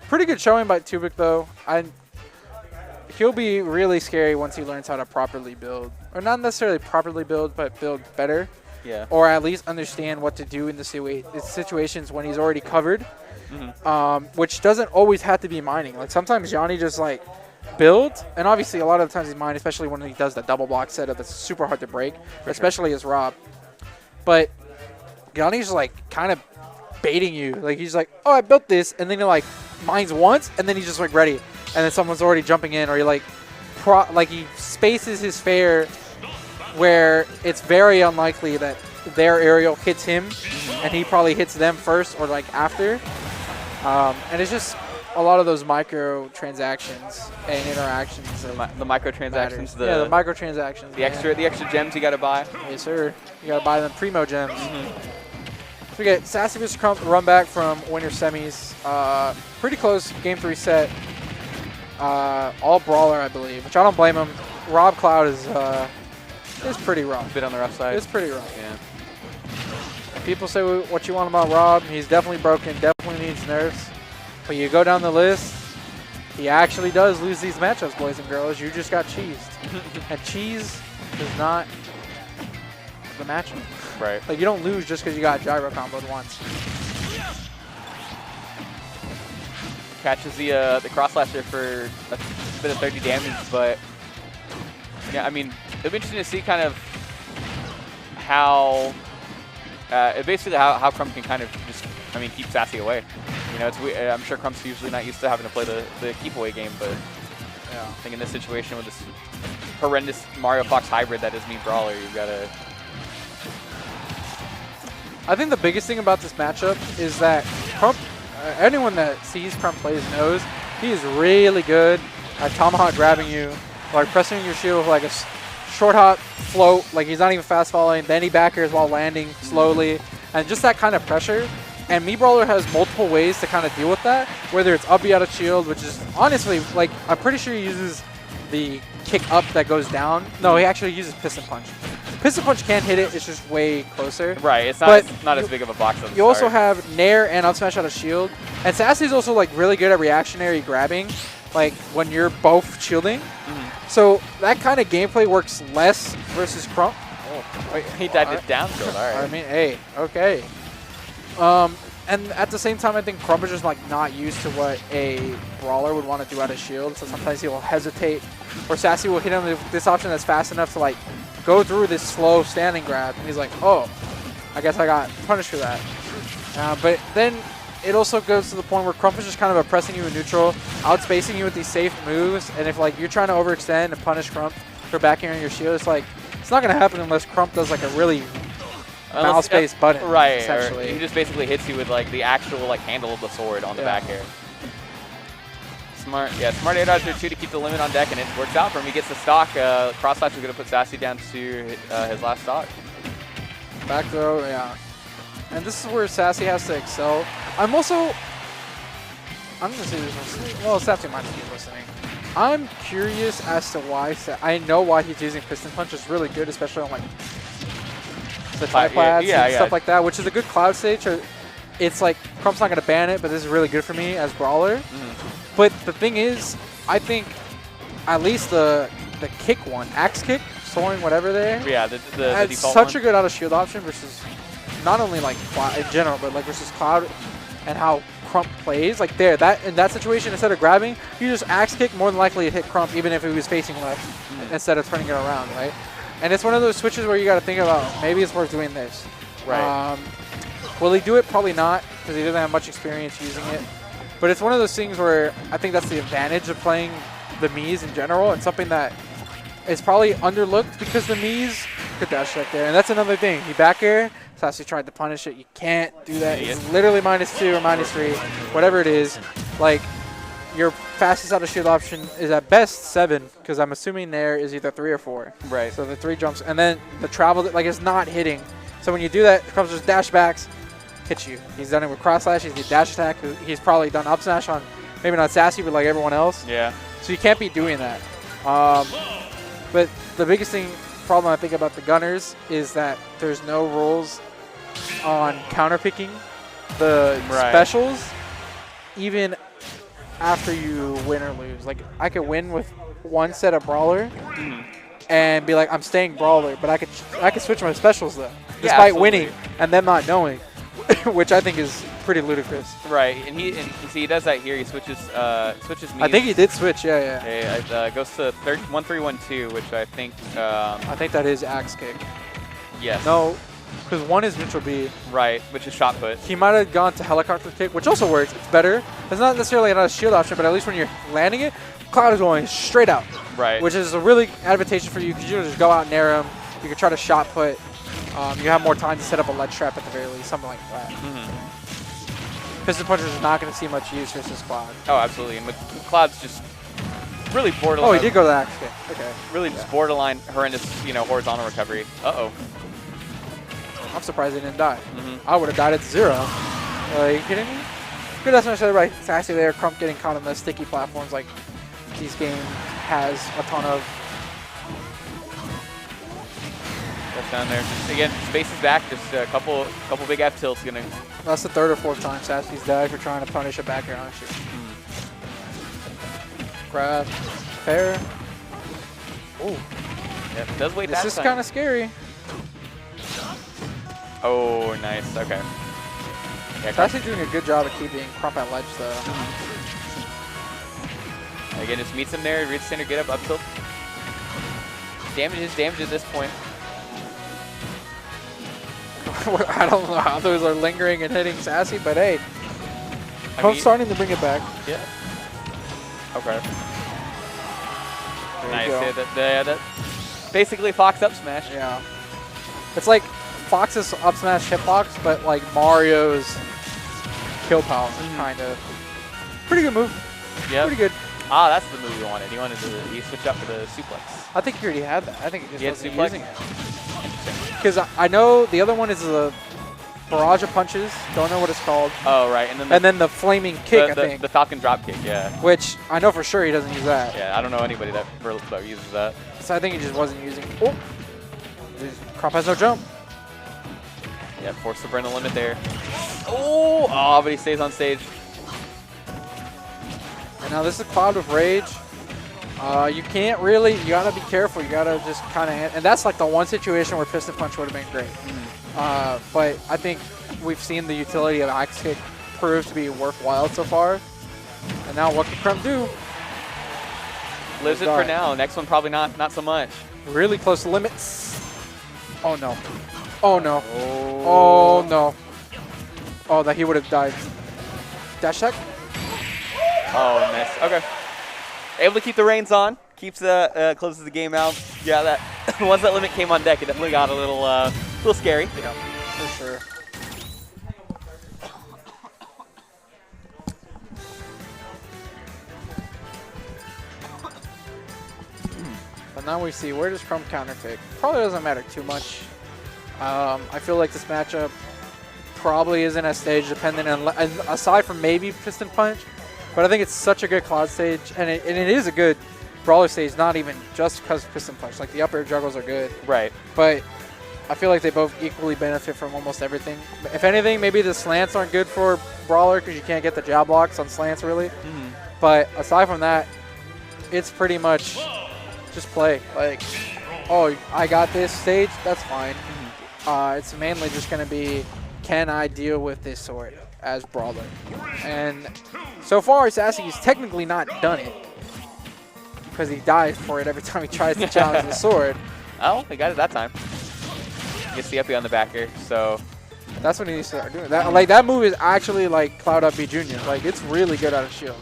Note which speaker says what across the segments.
Speaker 1: Pretty good showing by Tuvik, though. He'll be really scary once he learns how to properly build. Or not necessarily properly build, but build better.
Speaker 2: Yeah.
Speaker 1: Or at least understand what to do in the situations when he's already covered. Which doesn't always have to be mining. Like sometimes Yanni just like builds, and obviously a lot of the times he's mining, especially when he does the double block setup that's super hard to break, especially as Rob. But Yanni's like kind of baiting you. Like he's like, oh, I built this, and then he like mines once, and then he's just like ready. And then someone's already jumping in, or he like he spaces his fair where it's very unlikely that their aerial hits him, and he probably hits them first or like after. And it's just a lot of those micro transactions and interactions.
Speaker 2: The microtransactions.
Speaker 1: The microtransactions.
Speaker 2: The extra gems you got to buy.
Speaker 1: Yes, sir. You got to buy them primo gems. So we get SaSSy vs. Crump run back from winter semis. Pretty close game 3 set. All Brawler, I believe, which I don't blame him. Rob Cloud is pretty rough.
Speaker 2: A bit on the rough side.
Speaker 1: It's pretty rough.
Speaker 2: Yeah.
Speaker 1: People say what you want about Rob. He's definitely broken, definitely needs nerfs. But you go down the list, he actually does lose these matchups, boys and girls. You just got cheesed. And cheese is not the matchup.
Speaker 2: Right.
Speaker 1: Like, you don't lose just because you got gyro comboed once.
Speaker 2: Catches the cross slasher for a bit of 30 damage, but yeah, I mean, it'll be interesting to see kind of how basically how Crump can kind of just, I mean, keep SaSSy away. You know, I'm sure Crump's usually not used to having to play the keep away game, but yeah, I think in this situation with this horrendous Mario Fox hybrid that is me Brawler, you've got to.
Speaker 1: I think the biggest thing about this matchup is that Crump. Anyone that sees Crump plays knows he is really good at tomahawk grabbing you, like pressing your shield with like a short hop float, like he's not even fast falling, then he backers while landing slowly, and just that kind of pressure. And Me Brawler has multiple ways to kind of deal with that, whether it's up B out of shield, which is honestly, like, I'm pretty sure he uses the kick up that goes down. No, he actually uses Piston Punch. Piston Punch can hit it, it's just way closer.
Speaker 2: Right, it's not as big of a box as
Speaker 1: you also have Nair and up smash out of shield. And SaSSy's also like really good at reactionary grabbing, like when you're both shielding. So that kind of gameplay works less versus Crump.
Speaker 2: Oh, wait, he dived it down still, alright.
Speaker 1: I mean, hey, okay. And at the same time, I think Crump is just like not used to what a Brawler would want to do out of shield, so sometimes he will hesitate, or SaSSy will hit him with this option that's fast enough to like go through this slow standing grab, and he's like, oh, I guess I got punished for that. But then it also goes to the point where Crump is just kind of oppressing you in neutral, outspacing you with these safe moves, and if like you're trying to overextend and punish Crump for back airing your shield, it's like, it's not going to happen unless Crump does like a really mouse-based button,
Speaker 2: right,
Speaker 1: essentially.
Speaker 2: He just basically hits you with like the actual like handle of the sword on the back air. Smart air dodge there too to keep the limit on deck, and it works out for him. He gets the stock. Cross slash is going to put SaSSy down to his last stock.
Speaker 1: Back throw, yeah. And this is where SaSSy has to excel. I'm going to say this. Well, SaSSy might be listening. I'm curious as to why. I know why he's using Piston Punch. It's really good, especially on like the triplads and stuff like that, which is a good cloud stage. It's like Crump's not going to ban it, but this is really good for me as Brawler. But the thing is, I think at least the kick one, axe kick, soaring, whatever there.
Speaker 2: Yeah, the
Speaker 1: it's
Speaker 2: default
Speaker 1: such
Speaker 2: one.
Speaker 1: a good out of shield option versus not only like Cloud in general, but like versus Cloud and how Crump plays. Like in that situation, instead of grabbing, you just axe kick, more than likely to hit Crump even if he was facing left instead of turning it around, right? And it's one of those switches where you got to think about, maybe it's worth doing this.
Speaker 2: Right.
Speaker 1: Will he do it? Probably not, because he doesn't have much experience using it. But it's one of those things where I think that's the advantage of playing the Mii's in general, and something that is probably underlooked because the Mii's could dash check there. And that's another thing. He back air, SaSSy tried to punish it. You can't do that. It's literally -2 or -3, whatever it is. Like, your fastest out of shield option is at best 7, because I'm assuming there is either 3 or 4.
Speaker 2: Right.
Speaker 1: So the 3 jumps, and then the travel, like, it's not hitting. So when you do that, Crump's just dash backs, hits you. He's done it with cross slash. He's the dash attack. He's probably done up smash on maybe not SaSSy, but like everyone else.
Speaker 2: Yeah.
Speaker 1: So you can't be doing that. But the biggest problem I think about the Gunners is that there's no rules on counterpicking the specials. even after you win or lose. Like, I could win with one set of Brawler and be like, I'm staying Brawler, but I could switch my specials, though, despite winning and them not knowing, which I think is pretty ludicrous.
Speaker 2: Right, and you see he does that here. He switches means.
Speaker 1: I think he did switch, yeah.
Speaker 2: Goes to 1-3-1-2, which I think.
Speaker 1: I think that is axe kick.
Speaker 2: Yes.
Speaker 1: No, because one is neutral B.
Speaker 2: Right, which is shot put.
Speaker 1: He might have gone to helicopter kick, which also works. It's better. It's not necessarily not a shield option, but at least when you're landing it, Cloud is going straight out.
Speaker 2: Right.
Speaker 1: Which is a really advantageous for you because you can just go out and nair him. You can try to shot put. You have more time to set up a ledge trap at the very least, something like that. Piston Puncher is not going to see much use versus Cloud.
Speaker 2: Oh, absolutely. And with Cloud's just really borderline.
Speaker 1: Oh, he did go to the axe kick. Okay.
Speaker 2: Really just borderline horrendous, horizontal recovery. Uh-oh.
Speaker 1: I'm surprised he didn't die. I would have died at 0. Are you kidding me? Good, that's not right. SaSSy there. Crump getting caught on the sticky platforms like this game has a ton of.
Speaker 2: That's down there. Just, again, space is back. Just a couple big F tilts gonna.
Speaker 1: That's the 3rd or 4th time SaSSy's died for trying to punish a back air on shoot. Grab, fair. Oh.
Speaker 2: Yeah, it does wait.
Speaker 1: This is kind of scary.
Speaker 2: Oh, nice. Okay. Yeah,
Speaker 1: SaSSy doing a good job of keeping Crump at ledge, though.
Speaker 2: Again, just meets him there. Reads center, get up tilt. Damage is damage at this point.
Speaker 1: I don't know how those are lingering and hitting SaSSy, but hey, Crump's starting to bring it back.
Speaker 2: Yeah. Okay.
Speaker 1: There
Speaker 2: nice. Yeah, that basically Fox up smash.
Speaker 1: Yeah. It's like Fox's up smash hitbox, but like Mario's kill power, kind of. Pretty good move.
Speaker 2: Yeah.
Speaker 1: Pretty good.
Speaker 2: Ah, that's the move he wanted. He switched up for the suplex.
Speaker 1: I think he already had that. I think he just wasn't using it.
Speaker 2: Interesting.
Speaker 1: Because I know the other one is the barrage of punches. Don't know what it's called.
Speaker 2: Oh, right.
Speaker 1: And then the flaming kick, I think.
Speaker 2: The Falcon drop kick, yeah.
Speaker 1: Which I know for sure he doesn't use that.
Speaker 2: Yeah, I don't know anybody that uses that.
Speaker 1: So I think he just wasn't using. Oh, Crump has no jump.
Speaker 2: Yeah, forced to burn the limit there. Oh, but he stays on stage.
Speaker 1: And now this is Cloud with Rage. You can't really, you gotta be careful. You gotta just kind of, and that's like the one situation where Piston Punch would have been great. But I think we've seen the utility of Axe Kick prove to be worthwhile so far. And now what can Crump do?
Speaker 2: Lives it for now. Next one probably not so much.
Speaker 1: Really close to limits. Oh no. Oh no. Oh no. Oh, that he would have died. Dash tech?
Speaker 2: Oh, nice. Okay. Able to keep the reins on. Keeps closes the game out. Yeah, that once that limit came on deck, it definitely got a little scary.
Speaker 1: Yeah, for sure. But now we see, where does Crump counter pick? Probably doesn't matter too much. I feel like this matchup probably isn't as stage dependent, aside from maybe Piston Punch. But I think it's such a good Cloud stage, and it is a good Brawler stage, not even just because of Piston Punch. Like, the up air juggles are good.
Speaker 2: Right.
Speaker 1: But I feel like they both equally benefit from almost everything. If anything, maybe the slants aren't good for Brawler because you can't get the jab blocks on slants, really. But aside from that, it's pretty much just play. Like, oh, I got this stage, that's fine. It's mainly just going to be, can I deal with this sword as Brawler? And so far, SaSSy's technically not done it because he dies for it every time he tries to challenge the sword.
Speaker 2: Oh, he got it that time. Gets the uppy on the backer, so
Speaker 1: that's when he needs to start doing that. Like, that move is actually like Cloud Up B Jr. Like, it's really good out of shield.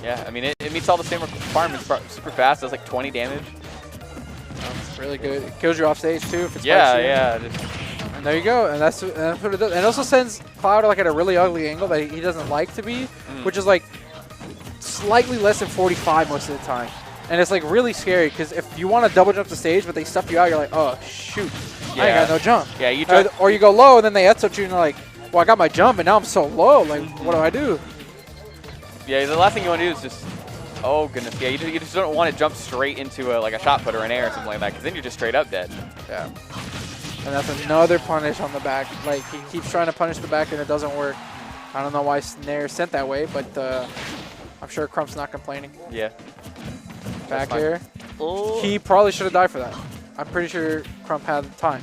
Speaker 2: Yeah, I mean, it meets all the same requirements. Super fast, does like 20 damage.
Speaker 1: It's really good. It kills you off stage too if it's
Speaker 2: yeah.
Speaker 1: And there you go. And that's what it does. And it also sends Cloud like at a really ugly angle that he doesn't like to be, which is like slightly less than 45 most of the time. And it's like really scary because if you want to double jump the stage but they stuff you out, you're like, oh shoot, I ain't got no jump.
Speaker 2: Yeah, you try
Speaker 1: or you go low and then they F-tilt you and you're like, well, I got my jump and now I'm so low. Like, what do I do?
Speaker 2: Yeah, the last thing you want to do is just, oh goodness, yeah, you just don't want to jump straight into like a shot put or an air or something like that because then you're just straight up dead.
Speaker 1: Yeah. And that's another punish on the back. Like, he keeps trying to punish the back and it doesn't work. I don't know why Nair sent that way, but I'm sure Crump's not complaining.
Speaker 2: Yeah.
Speaker 1: Back here.
Speaker 2: Oh.
Speaker 1: He probably should have died for that. I'm pretty sure Crump had the time.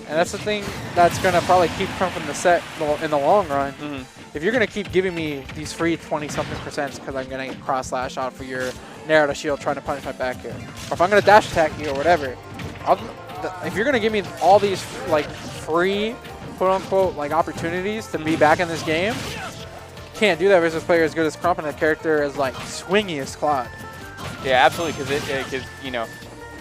Speaker 1: And that's the thing that's going to probably keep Crump in the set in the long run. If you're going to keep giving me these free 20-something% because I'm going to get cross slash out for your Nair out of shield trying to punish my back here. Or if I'm going to dash attack you or whatever, if you're going to give me all these like free quote-unquote like opportunities to be back in this game, can't do that versus a player as good as Crump and a character as like swingy as Cloud.
Speaker 2: Yeah, absolutely, because you know,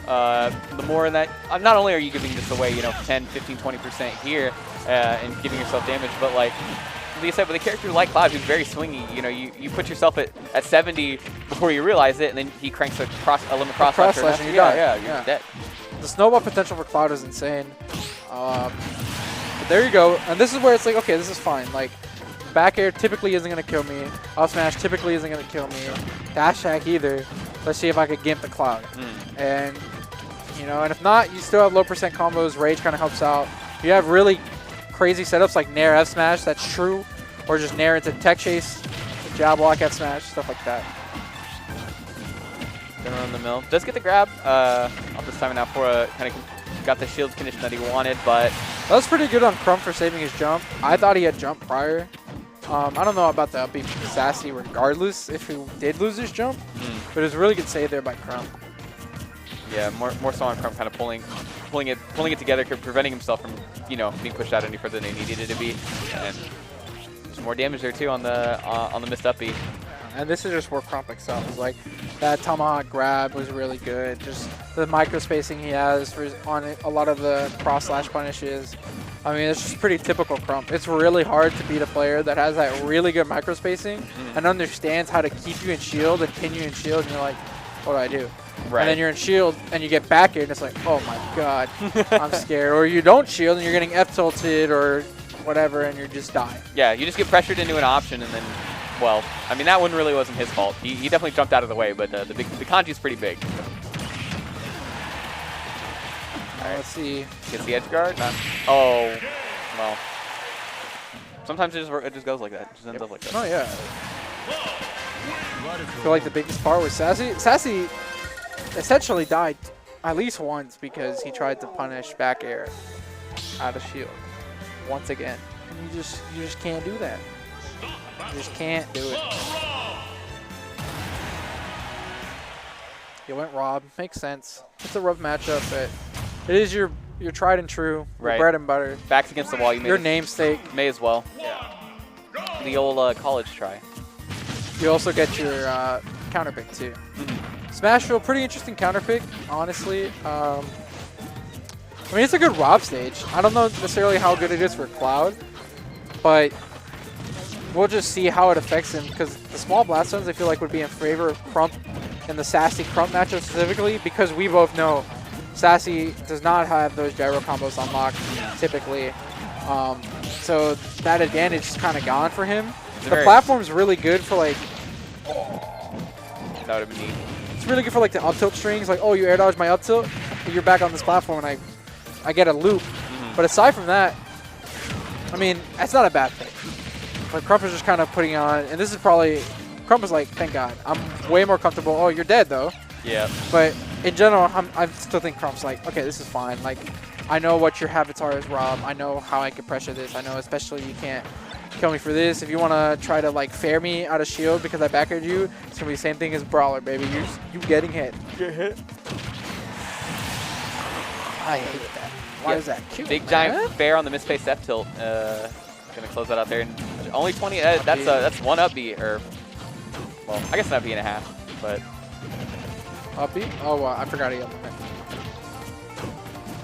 Speaker 2: the more in that, not only are you giving this away, you know, 10, 15, 20% here and giving yourself damage, but like you said, with a character like Cloud who's very swingy, you know, you put yourself at 70 before you realize it, and then he cranks a limit cross slash
Speaker 1: and
Speaker 2: you're dead.
Speaker 1: The snowball potential for Cloud is insane. But there you go, and this is where it's like, okay, this is fine. Like, back air typically isn't going to kill me. Up smash typically isn't going to kill me. Dash hack either. Let's see if I could gimp the Cloud. And, you know, and if not, you still have low percent combos. Rage kind of helps out. You have really crazy setups like Nair F smash, that's true. Or just Nair into tech chase, jab block F smash, stuff like that.
Speaker 2: Gonna run the mill. Does get the grab. Off this time now for kind of got the shield condition that he wanted, but
Speaker 1: that was pretty good on Crump for saving his jump. I thought he had jump prior. I don't know about the upbeat SaSSy regardless if he did lose his jump, but it was a really good save there by Crump.
Speaker 2: Yeah, more so on Crump kind of pulling it together, preventing himself from, you know, being pushed out any further than he needed it to be. And there's more damage there too on the missed up B.
Speaker 1: And this is just where Crump excels. Like, that tomahawk grab was really good. Just the micro spacing he has on a lot of the cross slash punishes. I mean, it's just pretty typical Crump. It's really hard to beat a player that has that really good micro spacing and understands how to keep you in shield and pin you in shield. And you're like, what do I do?
Speaker 2: Right.
Speaker 1: And then you're in shield and you get back here and it's like, oh my god, I'm scared. Or you don't shield and you're getting F-tilted or whatever and you just die.
Speaker 2: Yeah, you just get pressured into an option and then, well, I mean, that one really wasn't his fault. He definitely jumped out of the way, but the kanji's pretty big.
Speaker 1: Let's see.
Speaker 2: Gets the edge guard. Oh, well. Sometimes it just goes like that. It just ends up like that.
Speaker 1: Oh, yeah. I feel like the biggest part was SaSSy. SaSSy essentially died at least once because he tried to punish back air out of shield once again. And you just can't do that. You just can't do it. You went Rob. Makes sense. It's a rough matchup, but it is your tried and true, your bread and butter.
Speaker 2: Backs against the wall. You
Speaker 1: your namesake.
Speaker 2: May as well. Yeah. The old college try.
Speaker 1: You also get your counter pick too. Smashville, pretty interesting counter pick, honestly. I mean, it's a good Rob stage. I don't know necessarily how good it is for Cloud, but we'll just see how it affects him because the small blast zones I feel like would be in favor of Crump in the SaSSy Crump matchup specifically because we both know SaSSy does not have those gyro combos unlocked typically. So that advantage is kind of gone for him. The platform's really good for like...
Speaker 2: That would have been neat.
Speaker 1: It's really good for like the up tilt strings. Like, oh, you air dodge my up tilt, you're back on this platform and I get a loop. But aside from that, I mean, that's not a bad thing. But Crump is just kind of putting on, and this is probably, Crump is like, thank God, I'm way more comfortable. Oh, you're dead though.
Speaker 2: Yeah.
Speaker 1: But in general, I still think Crump's like, okay, this is fine. Like, I know what your habits are as Rob. I know how I can pressure this. I know especially you can't kill me for this. If you want to try to like fair me out of shield because I back aired you, it's gonna be the same thing as Brawler, baby. You getting hit.
Speaker 2: Get hit.
Speaker 1: I hate that. Why is that cute?
Speaker 2: Big giant fair on the misspaced F tilt. Gonna close that out there. And only 20. That's one up B, or well, I guess an up B and a half, but
Speaker 1: up B. Oh, I forgot he up.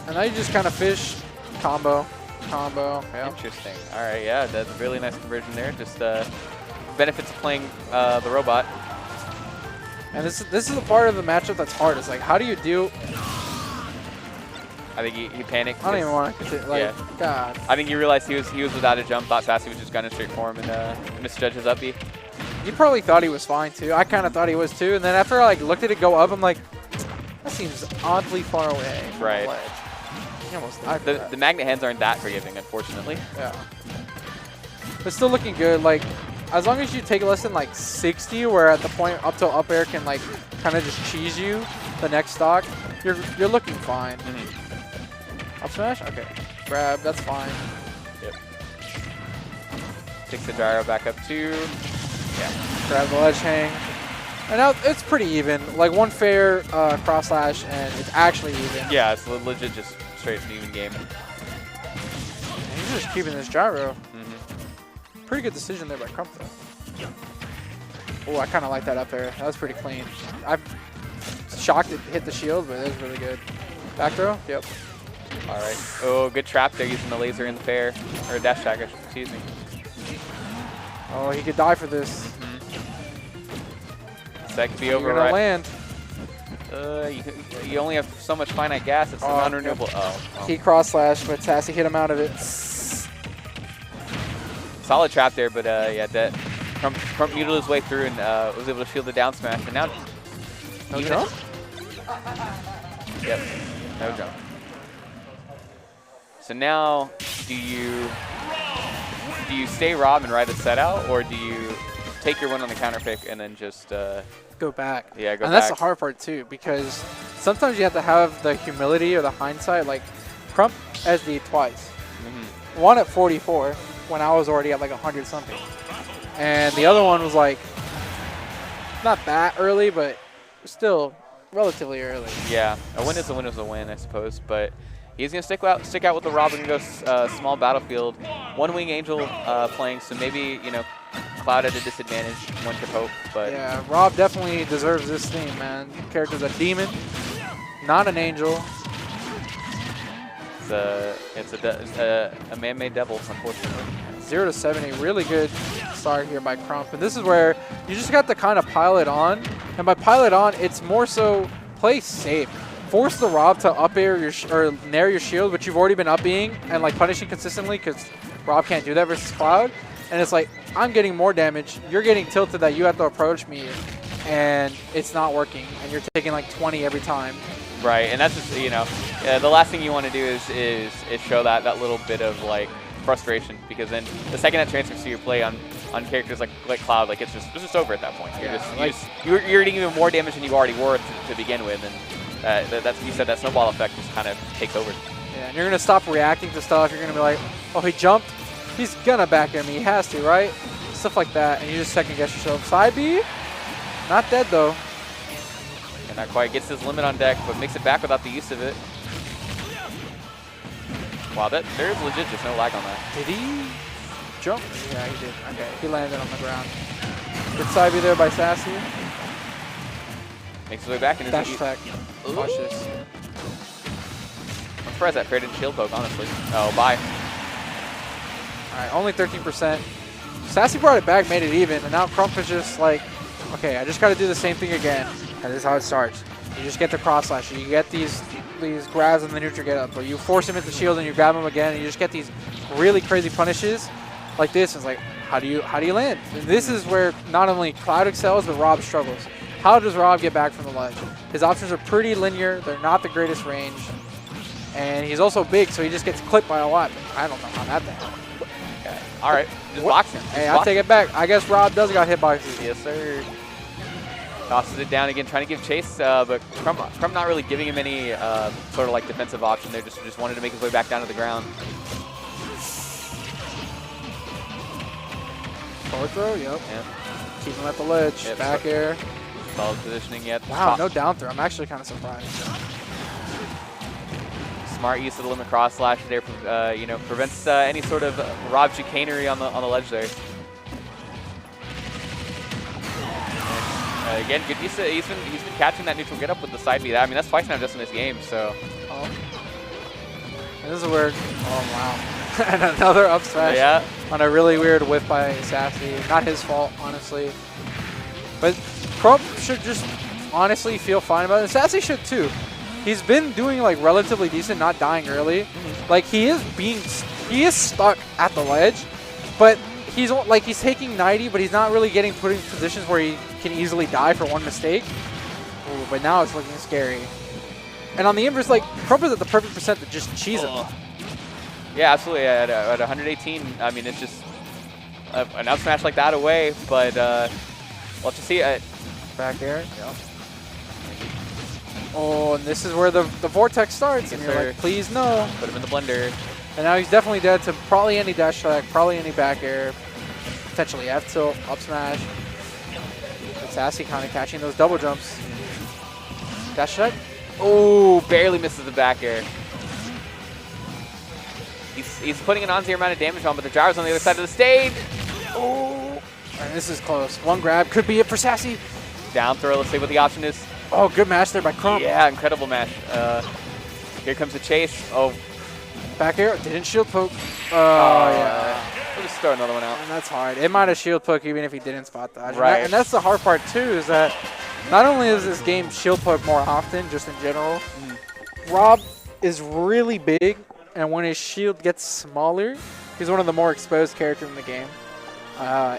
Speaker 1: And now you just kind of fish combo. Yeah.
Speaker 2: Interesting. All right, yeah, that's a really nice conversion there. Just benefits of playing the robot.
Speaker 1: And this is the part of the matchup that's hard. It's like, how do you do?
Speaker 2: I think he panicked.
Speaker 1: I don't even want to consider. Like, yeah. God.
Speaker 2: I think he realized he was without a jump. Thought SaSSy was just gunning straight for him and misjudged his up B.
Speaker 1: You probably thought he was fine too. I kind of thought he was too. And then after I like looked at it go up, I'm like, that seems oddly far away.
Speaker 2: Right.
Speaker 1: Almost died for
Speaker 2: the magnet hands aren't that forgiving, unfortunately.
Speaker 1: Yeah. But still looking good. Like, as long as you take less than like 60, where at the point up till up air can like kind of just cheese you the next stock, you're looking fine. Up smash? Okay. Grab, that's fine.
Speaker 2: Yep. Takes the gyro back up too. Yeah.
Speaker 1: Grab the ledge hang. And now it's pretty even. Like one fair cross slash and it's actually even.
Speaker 2: Yeah, it's legit just straight an even game.
Speaker 1: And he's just keeping this gyro. Pretty good decision there by Crump though. Oh, I kind of like that up there. That was pretty clean. I'm shocked it hit the shield, but it was really good. Back throw? Yep.
Speaker 2: All right. Oh, good trap there using the laser in the fair. Or dash attack, excuse me.
Speaker 1: Oh, he could die for this.
Speaker 2: That could be over.
Speaker 1: You're gonna land.
Speaker 2: You only have so much finite gas. It's non-renewable.
Speaker 1: Yep.
Speaker 2: Oh.
Speaker 1: He cross slash, but SaSSy hit him out of it.
Speaker 2: Solid trap there, but yeah, that Crump muted his way through and was able to shield the down smash. And now,
Speaker 1: no jump?
Speaker 2: Yep, no jump. So now, do you stay Rob and ride the set out, or do you take your win on the counter pick and then just
Speaker 1: go back?
Speaker 2: Yeah, go back.
Speaker 1: And that's the hard part too, because sometimes you have to have the humility or the hindsight. Like Crump SD'd twice. One at 44 when I was already at like 100 something, and the other one was like not that early, but still relatively early.
Speaker 2: Yeah, a win is a win is a win, I suppose. But he's gonna stick out with the Rob and go small battlefield. One Wing Angel playing, so maybe Cloud at a disadvantage. One could hope, but
Speaker 1: yeah, Rob definitely deserves this theme, man. Character's a demon, not an angel.
Speaker 2: It's a man-made devil, unfortunately.
Speaker 1: 0 to 70, really good start here by Crump. And this is where you just got to kind of pile it on. And by pile it on, it's more so play safe. Force the Rob to up air or nair your shield, which you've already been up-being and like punishing consistently, because Rob can't do that versus Cloud. And it's like, I'm getting more damage. You're getting tilted that you have to approach me, and it's not working. And you're taking like 20 every time.
Speaker 2: Right, and that's just, the last thing you want to do is show that little bit of like frustration, because then the second that transfers to your play on characters like Cloud, like it's just over at that point. You're getting even more damage than you already were to begin with, and that's you said that snowball effect just kind of takes over.
Speaker 1: Yeah, and you're gonna stop reacting to stuff. You're gonna be like, oh, he jumped, he's gonna back air me, he has to, right? Stuff like that, and you just second guess yourself. Side B, not dead though.
Speaker 2: And not quite gets his limit on deck, but makes it back without the use of it. Wow, there's legit just no lag on that.
Speaker 1: Did he jump? Yeah, he did. Okay, he landed on the ground. Good side B there by SaSSy.
Speaker 2: Makes his way back and
Speaker 1: dash attack. Watch this.
Speaker 2: I'm surprised that fair didn't shield poke, honestly. Oh, bye.
Speaker 1: All right, only 13%. SaSSy brought it back, made it even, and now Crump is just like, okay, I just got to do the same thing again. And this is how it starts. You just get the cross slash. You get these grabs on the neutral get up, or you force him into shield and you grab him again, and you just get these really crazy punishes like this. It's like, how do you land? And this is where not only Cloud excels, but Rob struggles. How does Rob get back from the ledge? His options are pretty linear. They're not the greatest range, and he's also big, so he just gets clipped by a lot. I don't know how that happened.
Speaker 2: Okay. All right, just box him.
Speaker 1: Hey, I'll take it back. I guess Rob does got hitboxes.
Speaker 2: Yes, sir. Tosses it down again, trying to give chase, but Crump not really giving him any sort of like defensive option there. Just wanted to make his way back down to the ground.
Speaker 1: Forward throw, yep.
Speaker 2: Yeah.
Speaker 1: Keep him at the ledge. Yep, back air.
Speaker 2: Solid positioning yet.
Speaker 1: Wow, no down throw. I'm actually kind of surprised.
Speaker 2: Smart use of the limit cross slash there, prevents any sort of Rob chicanery on the ledge there. Again, good use. He's been catching that neutral get up with the side B. I mean, that's twice now just in this game. So.
Speaker 1: Oh. And this is where. Oh wow. And another up smash.
Speaker 2: Yeah.
Speaker 1: On a really weird whiff by SaSSy. Not his fault, honestly. But Crump should just honestly feel fine about it. And SaSSy should too. He's been doing like relatively decent, not dying early. Like he is stuck at the ledge, but he's taking 90, but he's not really getting put in positions where he can easily die for one mistake. Ooh, but now it's looking scary. And on the inverse, like Crump is at the perfect percent to just cheese him.
Speaker 2: Yeah, absolutely. At 118, I mean, it's just an up smash like that away, but we'll have to see it.
Speaker 1: Back air.
Speaker 2: Yeah.
Speaker 1: Oh, and this is where the vortex starts,
Speaker 2: Yes,
Speaker 1: and you're
Speaker 2: sir.
Speaker 1: like, please no.
Speaker 2: Put him in the blender.
Speaker 1: And now he's definitely dead to probably any dash attack, probably any back air, potentially F tilt, up smash. But SaSSy kind of catching those double jumps. Dash attack.
Speaker 2: Oh, barely misses the back air. He's putting an on-zero amount of damage on, but the driver's on the other side of the stage.
Speaker 1: Oh, and this is close. One grab could be it for SaSSy.
Speaker 2: Down throw, let's see what the option is.
Speaker 1: Oh, good match there by Crump.
Speaker 2: Yeah, incredible match. Here comes the chase. Oh,
Speaker 1: Back air, didn't shield poke. Oh, yeah.
Speaker 2: We'll just throw another one out.
Speaker 1: And that's hard. It might have shield poke even if he didn't spot dodge.
Speaker 2: Right.
Speaker 1: And that's the hard part too, is that not only is this game shield poke more often, just in general, Rob is really big, and when his shield gets smaller, he's one of the more exposed characters in the game.